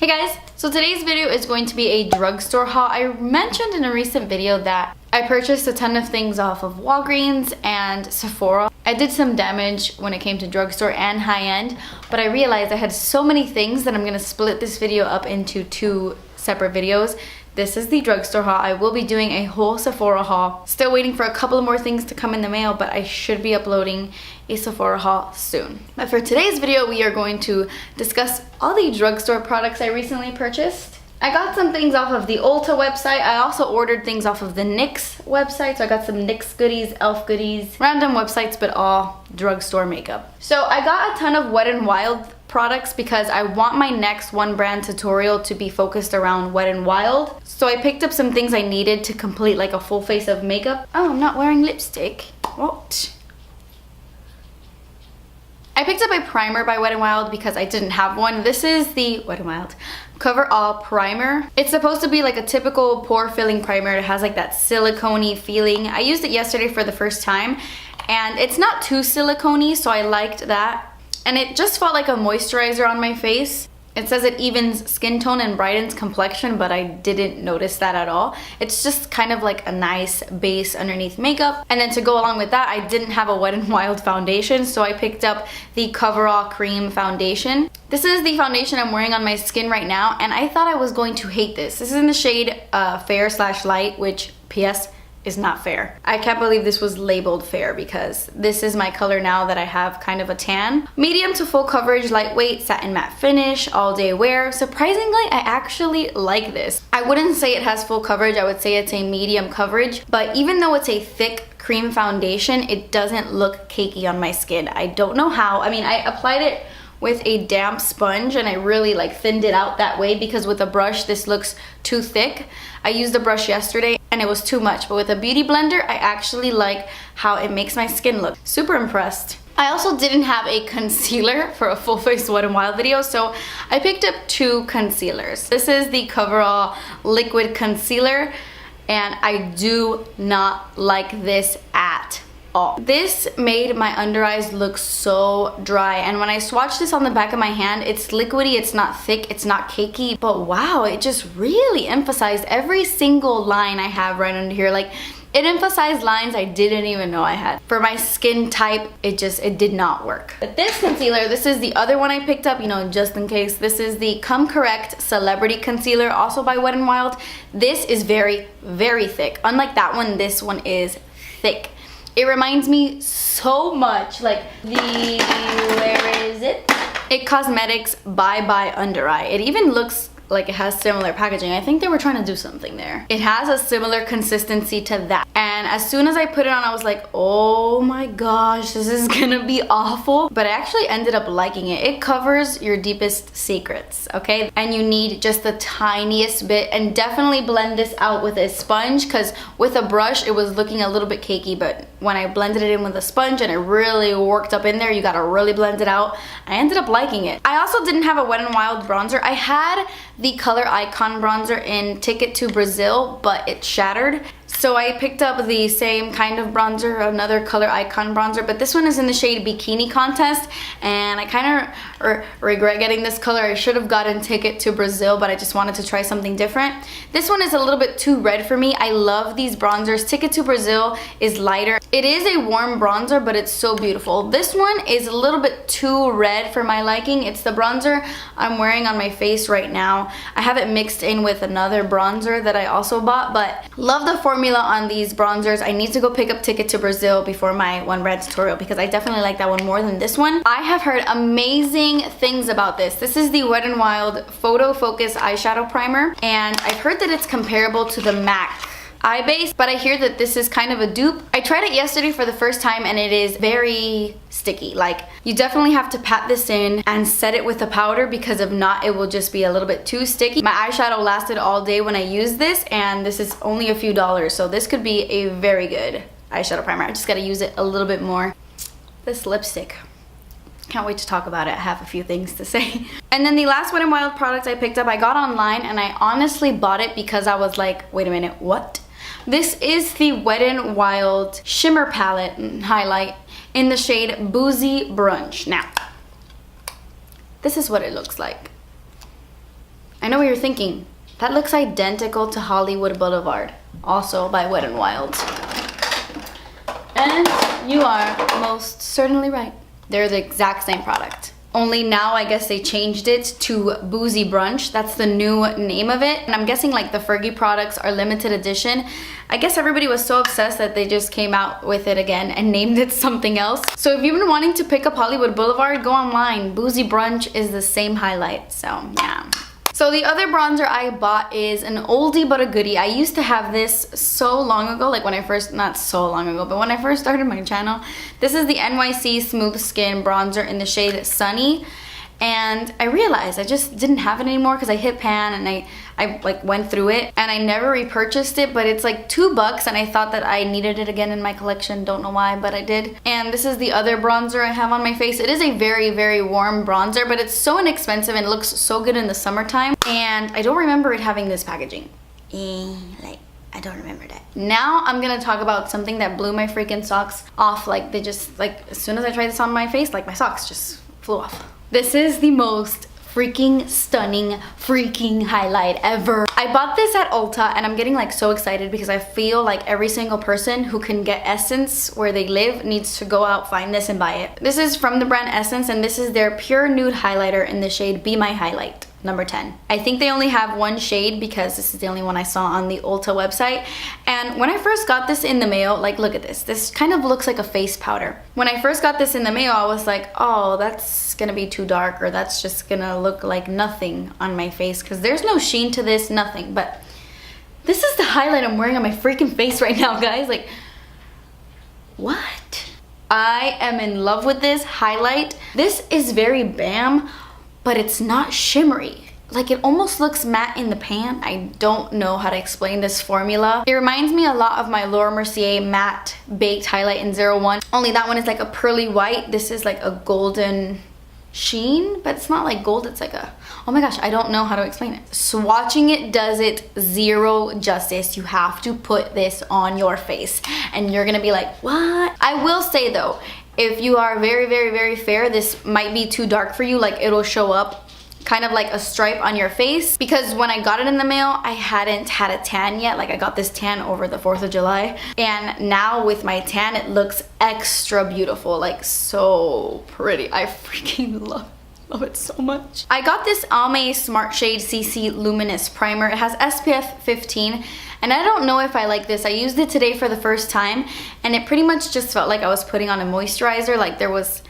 Hey guys, so today's video is going to be a drugstore haul. I mentioned in a recent video that I purchased a ton of things off of Walgreens and Sephora. I did some damage when it came to drugstore and high-end, but I realized I had so many things that I'm going to split this video up into two separate videos. This is the drugstore haul. I will be doing a whole Sephora haul. Still waiting for a couple of more things to come in the mail, but I should be uploading a Sephora haul soon. But for today's video, we are going to discuss all the drugstore products I recently purchased. I got some things off of the Ulta website. I also ordered things off of the NYX website. So I got some NYX goodies, e.l.f. goodies, random websites, but all drugstore makeup. So I got a ton of Wet n Wild products because I want my next one brand tutorial to be focused around Wet n Wild. So I picked up some things I needed to complete like a full face of makeup. Oh, I'm not wearing lipstick. What? I picked up a primer by Wet n Wild because I didn't have one. This is the Wet n Wild Cover All Primer. It's supposed to be like a typical pore filling primer. It has like that silicone-y feeling. I used it yesterday for the first time and it's not too silicone-y, so I liked that. And it just felt like a moisturizer on my face. It says it evens skin tone and brightens complexion, but I didn't notice that at all. It's just kind of like a nice base underneath makeup. And then to go along with that, I didn't have a Wet n Wild foundation, so I picked up the Coverall Cream Foundation. This is the foundation I'm wearing on my skin right now, and I thought I was going to hate this. This is in the shade Fair/Light, which, P.S., is not fair. I can't believe this was labeled fair because this is my color now that I have kind of a tan. Medium to full coverage, lightweight, satin matte finish, all day wear. Surprisingly, I actually like this. I wouldn't say it has full coverage, I would say it's a medium coverage, but even though it's a thick cream foundation, it doesn't look cakey on my skin. I don't know how. I mean, I applied it with a damp sponge and I really like thinned it out that way because with a brush this looks too thick. I used a brush yesterday and it was too much, but with a beauty blender I actually like how it makes my skin look. Super impressed. I also didn't have a concealer for a full face Wet n Wild video, so I picked up two concealers. This is the Coverall Liquid Concealer and I do not like this at all. This made my under eyes look so dry, and when I swatched this on the back of my hand, it's liquidy, it's not thick, it's not cakey, but wow, it just really emphasized every single line I have right under here. Like, it emphasized lines I didn't even know I had. For my skin type, it did not work. But this concealer, this is the other one I picked up, you know, just in case. This is the Come Correct Celebrity Concealer, also by Wet n Wild. This is very, very thick. Unlike that one, this one is thick. It reminds me so much like where is it? It Cosmetics Bye Bye Under Eye. It even looks like it has similar packaging. I think they were trying to do something there. It has a similar consistency to that. And as soon as I put it on, I was like, oh my gosh, this is gonna be awful. But I actually ended up liking it. It covers your deepest secrets, okay? And you need just the tiniest bit, and definitely blend this out with a sponge, because with a brush, it was looking a little bit cakey, but when I blended it in with a sponge and it really worked up in there, you gotta really blend it out. I ended up liking it. I also didn't have a Wet n Wild bronzer. I had the Color Icon bronzer in Ticket to Brazil, but it shattered. So I picked up the same kind of bronzer, another Color Icon bronzer, but this one is in the shade Bikini Contest, and I kind of regret getting this color. I should have gotten Ticket to Brazil, but I just wanted to try something different. This one is a little bit too red for me. I love these bronzers. Ticket to Brazil is lighter. It is a warm bronzer, but it's so beautiful. This one is a little bit too red for my liking. It's the bronzer I'm wearing on my face right now. I have it mixed in with another bronzer that I also bought, but love the formula on these bronzers. I need to go pick up Ticket to Brazil before my one brand tutorial because I definitely like that one more than this one. I have heard amazing things about this. This is the Wet n Wild Photo Focus Eyeshadow Primer, and I've heard that it's comparable to the MAC eye base, but I hear that this is kind of a dupe. I tried it yesterday for the first time and it is very sticky. Like, you definitely have to pat this in and set it with a powder, because if not, it will just be a little bit too sticky. My eyeshadow lasted all day when I used this, and this is only a few dollars, so this could be a very good eyeshadow primer. I just gotta use it a little bit more. This lipstick, can't wait to talk about it. I have a few things to say. And then the last Wet n Wild product I picked up, I got online, and I honestly bought it because I was like, wait a minute, what? This is the Wet n Wild Shimmer Palette Highlight in the shade Boozy Brunch. Now, this is what it looks like. I know what you're thinking. That looks identical to Hollywood Boulevard, also by Wet n Wild. And you are most certainly right. They're the exact same product. Only now I guess they changed it to Boozy Brunch. That's the new name of it. And I'm guessing like the Fergie products are limited edition. I guess everybody was so obsessed that they just came out with it again and named it something else. So if you've been wanting to pick up Hollywood Boulevard, go online. Boozy Brunch is the same highlight, so yeah. So the other bronzer I bought is an oldie but a goodie. I used to have this so long ago, like when I first, not so long ago, but when I first started my channel. This is the NYC Smooth Skin Bronzer in the shade Sunny. And I realized I just didn't have it anymore because I hit pan and I like went through it and I never repurchased it, but it's like $2 and I thought that I needed it again in my collection. Don't know why, but I did. And this is the other bronzer I have on my face. It is a very, very warm bronzer, but it's so inexpensive and it looks so good in the summertime. And I don't remember it having this packaging. I don't remember that. Now I'm gonna talk about something that blew my freaking socks off. Like they just, like as soon as I tried this on my face, like my socks just flew off. This is the most freaking stunning freaking highlight ever. I bought this at Ulta and I'm getting like so excited because I feel like every single person who can get Essence where they live needs to go out, find this and buy it. This is from the brand Essence and this is their Pure Nude Highlighter in the shade Be My Highlight. Number 10. I think they only have one shade because this is the only one I saw on the Ulta website. And when I first got this in the mail, like look at this. This kind of looks like a face powder. When I first got this in the mail, I was like, oh, that's gonna be too dark or that's just gonna look like nothing on my face because there's no sheen to this, nothing. But this is the highlight I'm wearing on my freaking face right now, guys. Like, what? I am in love with this highlight. This is very Bam, but it's not shimmery. Like it almost looks matte in the pan. I don't know how to explain this formula. It reminds me a lot of my Laura Mercier matte baked highlight in 01. Only that one is like a pearly white. This is like a golden sheen, but it's not like gold, it's like a, oh my gosh, I don't know how to explain it. Swatching it does it zero justice. You have to put this on your face and you're gonna be like, what? I will say though, if you are very, very, very fair, this might be too dark for you. Like it'll show up kind of like a stripe on your face because when I got it in the mail, I hadn't had a tan yet. Like I got this tan over the 4th of July. And now with my tan, it looks extra beautiful, like so pretty. I freaking love it so much. I got this Almay Smart Shade CC Luminous Primer. It has SPF 15. And I don't know if I like this. I used it today for the first time and it pretty much just felt like I was putting on a moisturizer. Like there was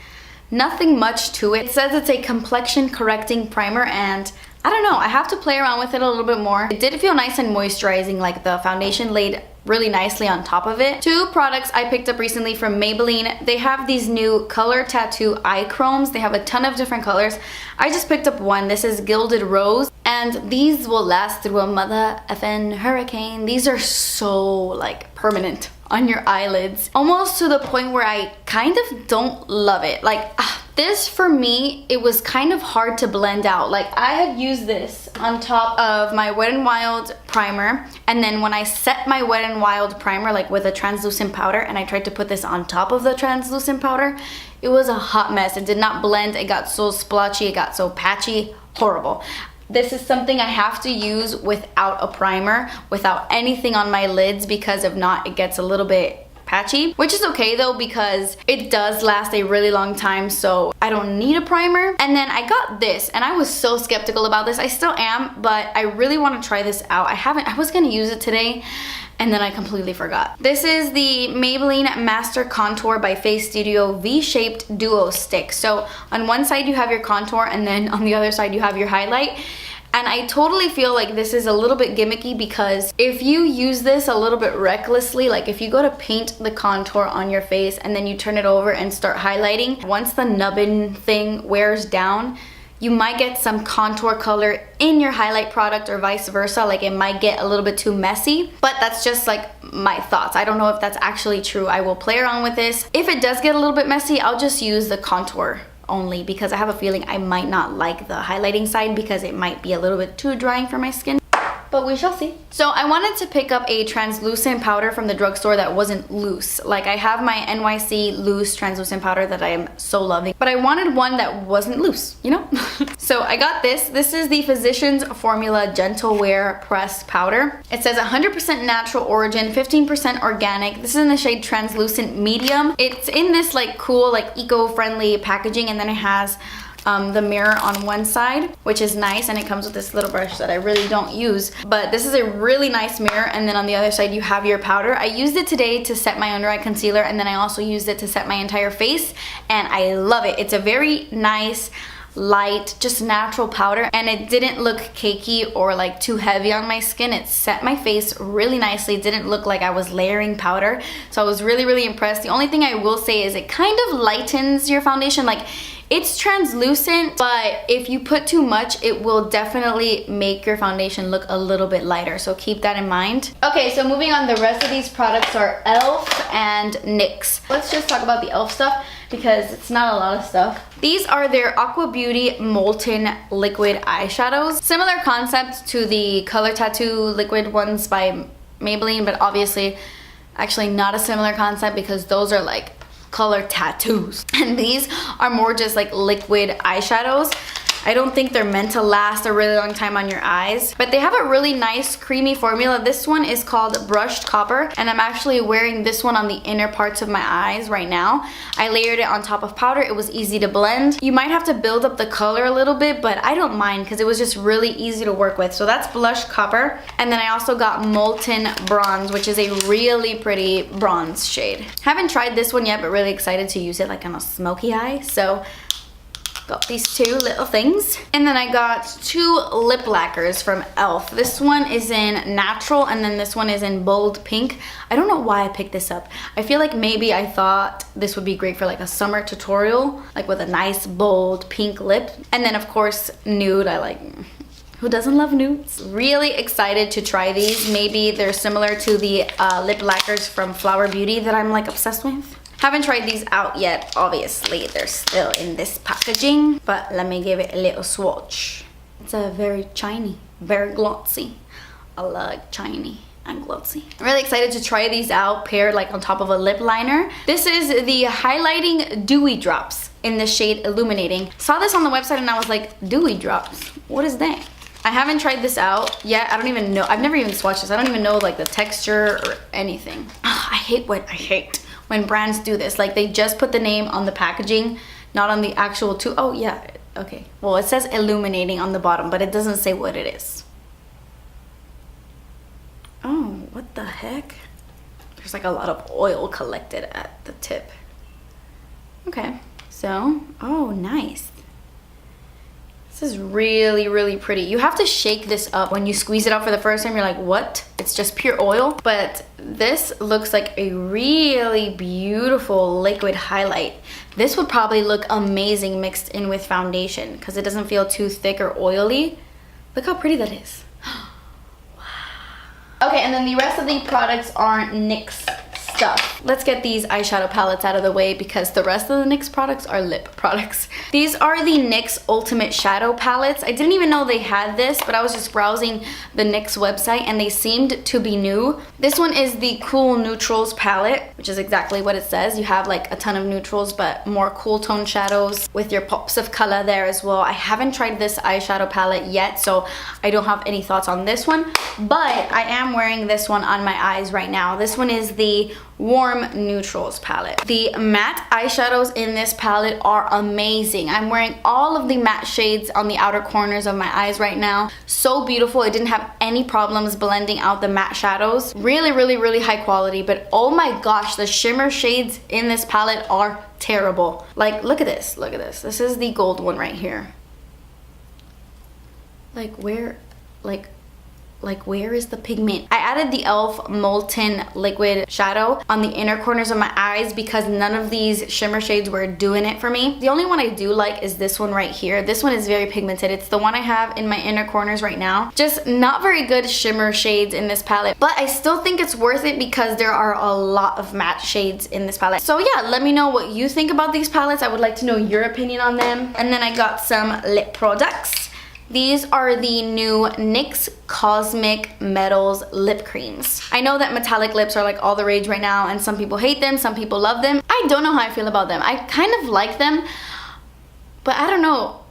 nothing much to it. It says it's a complexion correcting primer and I don't know, I have to play around with it a little bit more. It did feel nice and moisturizing, like the foundation laid really nicely on top of it. Two products I picked up recently from Maybelline. They have these new Color Tattoo eye chromes. They have a ton of different colors. I just picked up one. This is Gilded Rose. And these will last through a mother effing hurricane. These are so like permanent on your eyelids. Almost to the point where I kind of don't love it. Like this for me, it was kind of hard to blend out. Like I had used this on top of my Wet n Wild primer. And then when I set my Wet n Wild primer like with a translucent powder and I tried to put this on top of the translucent powder, it was a hot mess. It did not blend. It got so splotchy. It got so patchy. Horrible. This is something I have to use without a primer, without anything on my lids, because if not, it gets a little bit patchy, which is okay though because it does last a really long time, so I don't need a primer. And then I got this and I was so skeptical about this. I still am, but I really want to try this out. I was gonna use it today and then I completely forgot. This is the Maybelline Master Contour by Face Studio V-Shaped Duo Stick. So on one side you have your contour and then on the other side you have your highlight. And I totally feel like this is a little bit gimmicky because if you use this a little bit recklessly, like if you go to paint the contour on your face and then you turn it over and start highlighting, once the nubbin thing wears down, you might get some contour color in your highlight product or vice versa. Like it might get a little bit too messy, but that's just like my thoughts. I don't know if that's actually true. I will play around with this. If it does get a little bit messy, I'll just use the contour only because I have a feeling I might not like the highlighting side because it might be a little bit too drying for my skin. But but we shall see. So I wanted to pick up a translucent powder from the drugstore that wasn't loose. Like I have my NYC loose translucent powder that I am so loving, but I wanted one that wasn't loose, you know? So I got this. This is the Physicians Formula Gentle Wear Pressed Powder. It says 100% natural origin, 15% organic. This is in the shade Translucent Medium. It's in this like cool, like eco-friendly packaging, and then it has the mirror on one side, which is nice, and it comes with this little brush that I really don't use, but this is a really nice mirror, and then on the other side you have your powder. I used it today to set my under eye concealer, and then I also used it to set my entire face, and I love it. It's a very nice, light, just natural powder, and it didn't look cakey or like too heavy on my skin. It set my face really nicely. It didn't look like I was layering powder, so I was really impressed. The only thing I will say is it kind of lightens your foundation. Like, it's translucent, but if you put too much, it will definitely make your foundation look a little bit lighter, so keep that in mind. Okay, so moving on, the rest of these products are e.l.f. and NYX. Let's just talk about the e.l.f. stuff because it's not a lot of stuff. These are their Aqua Beauty Molten Liquid Eyeshadows. Similar concept to the Color Tattoo liquid ones by Maybelline, but obviously actually not a similar concept because those are like color tattoos, and these are more just like liquid eyeshadows. I don't think they're meant to last a really long time on your eyes, but they have a really nice creamy formula. This one is called Brushed Copper, and I'm actually wearing this one on the inner parts of my eyes right now. I layered it on top of powder. It was easy to blend. You might have to build up the color a little bit, but I don't mind because it was just really easy to work with. So that's Blush Copper, and then I also got Molten Bronze, which is a really pretty bronze shade. Haven't tried this one yet, but really excited to use it like on a smoky eye. So got these two little things. And then I got two lip lacquers from e.l.f. This one is in natural, and then this one is in bold pink. I don't know why I picked this up. I feel like maybe I thought this would be great for like a summer tutorial, like with a nice bold pink lip. And then of course nude. I like, who doesn't love nudes? Really excited to try these. Maybe they're similar to the lip lacquers from Flower Beauty that I'm like obsessed with. Haven't tried these out yet, obviously. They're still in this packaging, but let me give it a little swatch. It's a very shiny, very glossy. I like shiny and glossy. I'm really excited to try these out paired like on top of a lip liner. This is the Highlighting Dewy Drops in the shade Illuminating. Saw this on the website and I was like, dewy drops, what is that? I haven't tried this out yet. I don't even know. I've never even swatched this. I don't even know like the texture or anything. I hate when brands do this. Like they just put the name on the packaging, not on the actual tube. Oh yeah, okay. Well, it says Illuminating on the bottom, but it doesn't say what it is. Oh, what the heck? There's like a lot of oil collected at the tip. Okay, so, oh, nice. This is really pretty. You have to shake this up. When you squeeze it out for the first time, you're like, what? It's just pure oil. But this looks like a really beautiful liquid highlight. This would probably look amazing mixed in with foundation because it doesn't feel too thick or oily. Look how pretty that is. Wow. Okay, and then the rest of the products are NYX stuff. Let's get these eyeshadow palettes out of the way because the rest of the NYX products are lip products. These are the NYX Ultimate Shadow Palettes. I didn't even know they had this, but I was just browsing the NYX website and they seemed to be new. This one is the Cool Neutrals palette, which is exactly what it says. You have like a ton of neutrals, but more cool tone shadows with your pops of color there as well. I haven't tried this eyeshadow palette yet, so I don't have any thoughts on this one, but I am wearing this one on my eyes right now. This one is the Warm Neutrals palette. The matte eyeshadows in this palette are amazing. I'm wearing all of the matte shades on the outer corners of my eyes right now. So beautiful. It didn't have any problems blending out the matte shadows. Really high quality, but oh my gosh, the shimmer shades in this palette are terrible. Like, look at this, look at this. This is the gold one right here. Like where is the pigment? I added the e.l.f. Molten Liquid Shadow on the inner corners of my eyes because none of these shimmer shades were doing it for me. The only one I do like is this one right here. This one is very pigmented. It's the one I have in my inner corners right now. Just not very good shimmer shades in this palette, but I still think it's worth it because there are a lot of matte shades in this palette. So yeah, let me know what you think about these palettes. I would like to know your opinion on them. And then I got some lip products. These are the new NYX Cosmic Metals lip creams. I know that metallic lips are like all the rage right now, and some people hate them, some people love them. I don't know how I feel about them. I kind of like them, but I don't know.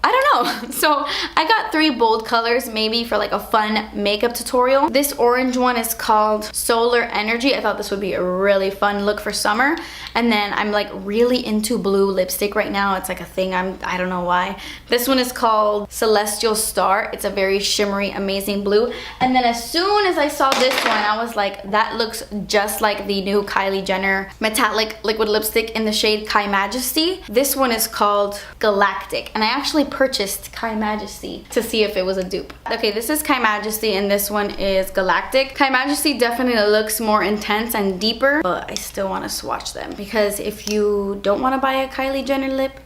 So I got 3 bold colors, maybe for like a fun makeup tutorial. This orange one is called Solar Energy. I thought this would be a really fun look for summer. And then I'm like really into blue lipstick right now. It's like a thing. I don't know why. This one is called Celestial Star. It's a very shimmery, amazing blue. And then as soon as I saw this one, I was like, that looks just like the new Kylie Jenner metallic liquid lipstick in the shade Kai Majesty. This one is called Galactic, and I actually purchased Kai Majesty to see if it was a dupe. Okay, this is Kai Majesty and this one is Galactic. Kai Majesty definitely looks more intense and deeper, but I still want to swatch them because if you don't want to buy a Kylie Jenner lip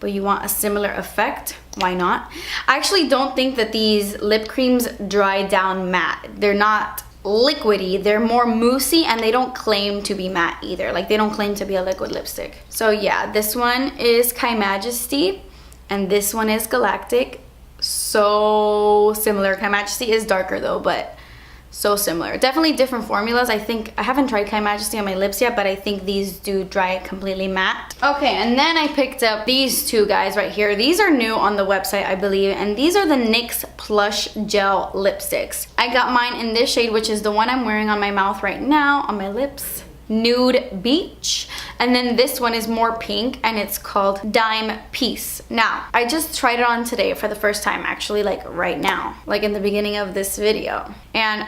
but you want a similar effect, why not? I actually don't think that these lip creams dry down matte. They're not liquidy, they're more moussey, and they don't claim to be matte either. Like, they don't claim to be a liquid lipstick. So yeah, this one is Kai Majesty and this one is Galactic. So similar. Kai Majesty is darker though, but so similar. Definitely different formulas. I think I haven't tried Kai Majesty on my lips yet, but I think these do dry completely matte. Okay, and then I picked up these 2 guys right here. These are new on the website, I believe, and these are the NYX Plush Gel lipsticks. I got mine in this shade, which is the one I'm wearing on my mouth right now, on my lips. Nude Beach. And then this one is more pink and it's called Dime Piece. Now, I just tried it on today for the first time, actually, like right now, like in the beginning of this video. And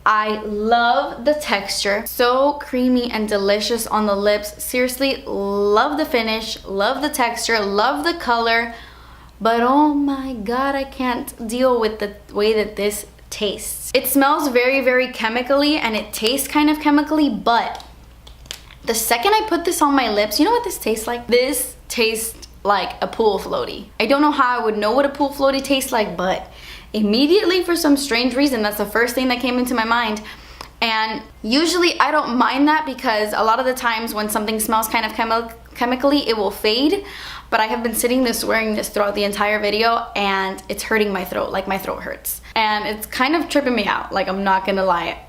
I love the texture. So creamy and delicious on the lips. Seriously, love the finish, love the texture, love the color. But oh my god, I can't deal with the way that this tastes. It smells very, very chemically and it tastes kind of chemically, but the second I put this on my lips, you know what this tastes like? This tastes like a pool floaty. I don't know how I would know what a pool floaty tastes like, but immediately, for some strange reason, that's the first thing that came into my mind. And usually I don't mind that because a lot of the times when something smells kind of chemically, it will fade. But I have been sitting wearing this throughout the entire video and it's hurting my throat, like my throat hurts. And it's kind of tripping me out, like I'm not gonna lie.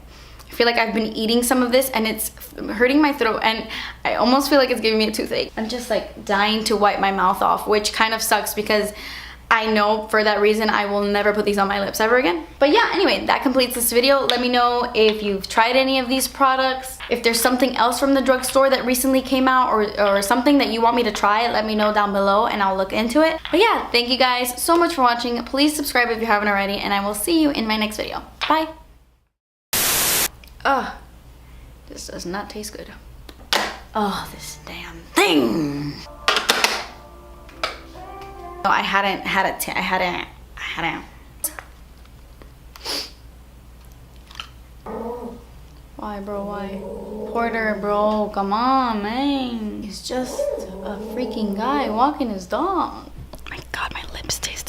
I feel like I've been eating some of this and it's hurting my throat and I almost feel like it's giving me a toothache. I'm just like dying to wipe my mouth off, which kind of sucks because I know for that reason I will never put these on my lips ever again. But yeah, anyway, that completes this video. Let me know if you've tried any of these products. If there's something else from the drugstore that recently came out or something that you want me to try, let me know down below and I'll look into it. But yeah, thank you guys so much for watching. Please subscribe if you haven't already and I will see you in my next video. Bye. Oh, this does not taste good. Oh, this damn thing. No, I hadn't. Why, bro, why? Porter, bro, come on, man. He's just a freaking guy walking his dog. Oh my god, my lips taste